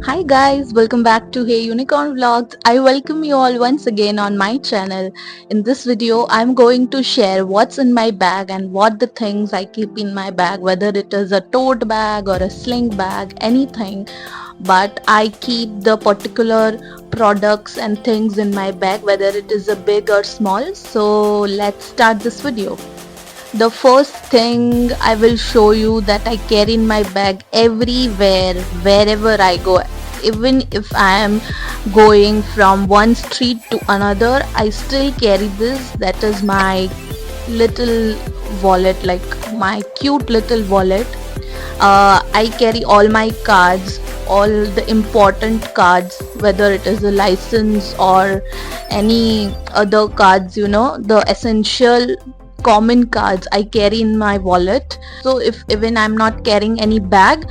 Hi guys, welcome back to Hey Unicorn Vlogs. I welcome you all once again on my channel. In this video, I'm going to share what's in my bag and what the things I keep in my bag, whether it is a tote bag or a sling bag, anything. But I keep the particular products and things in my bag, whether it is a big or small. So let's start this video. The first thing I will show you that I carry in my bag everywhere, wherever I go. Even if I am going from one street to another, I still carry this. That is my little wallet, like my cute little wallet. I carry all my cards, all the important cards, whether it is a license or any other cards, the essential common cards I carry in my wallet. So if even I'm not carrying any bag,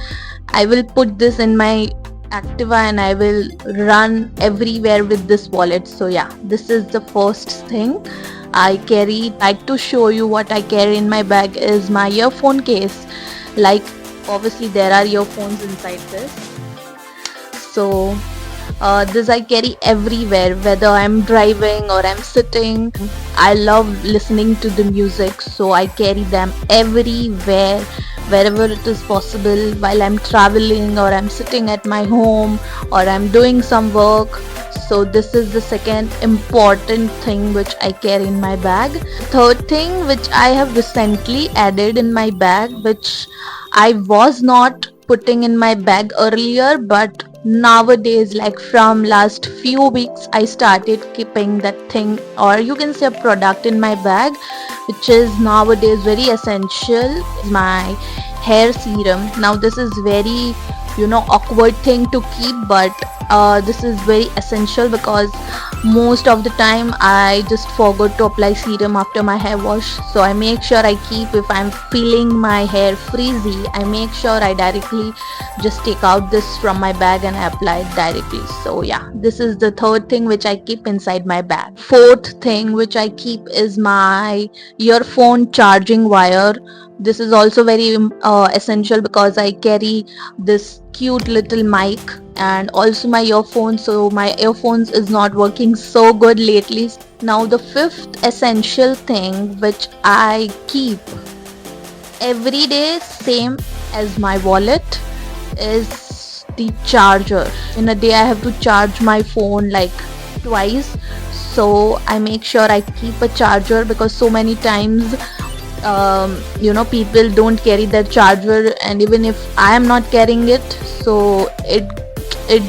I will put this in my Activa and I will run everywhere with this wallet. So yeah, this is the first thing I carry. Like to show you what I carry in my bag is my earphone case. Like obviously there are earphones inside this. So this I carry everywhere, whether I'm driving or I'm sitting. I love listening to the music, so I carry them everywhere, wherever it is possible, while I'm traveling or I'm sitting at my home or I'm doing some work. So this is the second important thing which I carry in my bag. Third thing which I have recently added in my bag, which I was not putting in my bag earlier, but nowadays, like from last few weeks, I started keeping that thing, or you can say a product in my bag, which is nowadays very essential, is my hair serum. Now this is very awkward thing to keep, but this is very essential because most of the time I just forgot to apply serum after my hair wash. So I make sure I keep, if I'm feeling my hair frizzy, I make sure I directly just take out this from my bag and I apply it directly. So yeah, this is the third thing which I keep inside my bag. Fourth thing which I keep is my earphone charging wire. This is also very essential because I carry this cute little mic and also my earphones, so my earphones is not working so good lately. Now the fifth essential thing which I keep every day, same as my wallet, is the charger. In a day I have to charge my phone like twice, so I make sure I keep a charger because so many times people don't carry their charger, and even if I am not carrying it, so it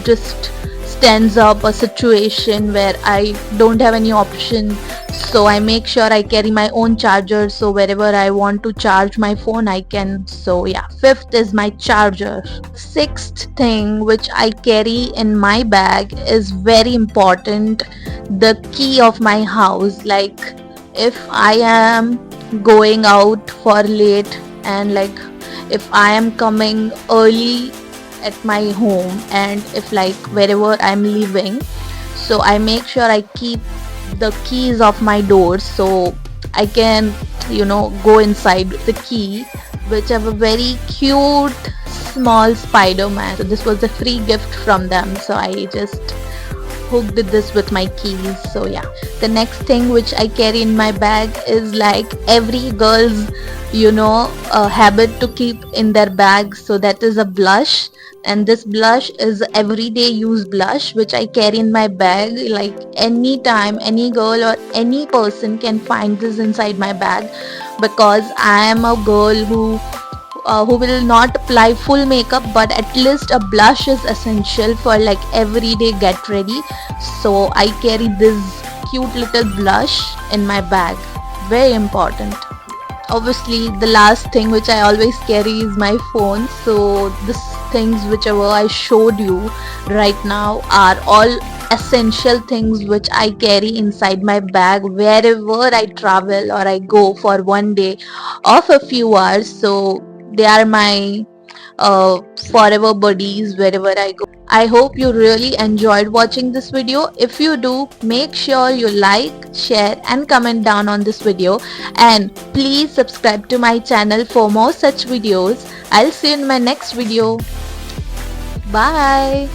just stands up a situation where I don't have any option. So I make sure I carry my own charger, so wherever I want to charge my phone I can. So yeah, fifth is my charger. Sixth thing which I carry in my bag is very important, the key of my house. Like if I am going out for late, and like if I am coming early at my home, and if like wherever I'm living, so I make sure I keep the keys of my doors so I can go inside with the key, which have a very cute small Spider-Man. So this was a free gift from them, so I just hooked this with my keys. So yeah, the next thing which I carry in my bag is like every girl's habit to keep in their bag, so that is a blush. And this blush is everyday use blush which I carry in my bag. Like anytime any girl or any person can find this inside my bag, because I am a girl who will not apply full makeup, but at least a blush is essential for like everyday get ready. So I carry this cute little blush in my bag, very important. Obviously the last thing which I always carry is my phone. So these things whichever I showed you right now are all essential things which I carry inside my bag wherever I travel or I go for one day of a few hours. So they are my forever buddies wherever I go. I hope you really enjoyed watching this video. If you do, make sure you like, share and comment down on this video, and please subscribe to my channel for more such videos. I'll see you in my next video. Bye.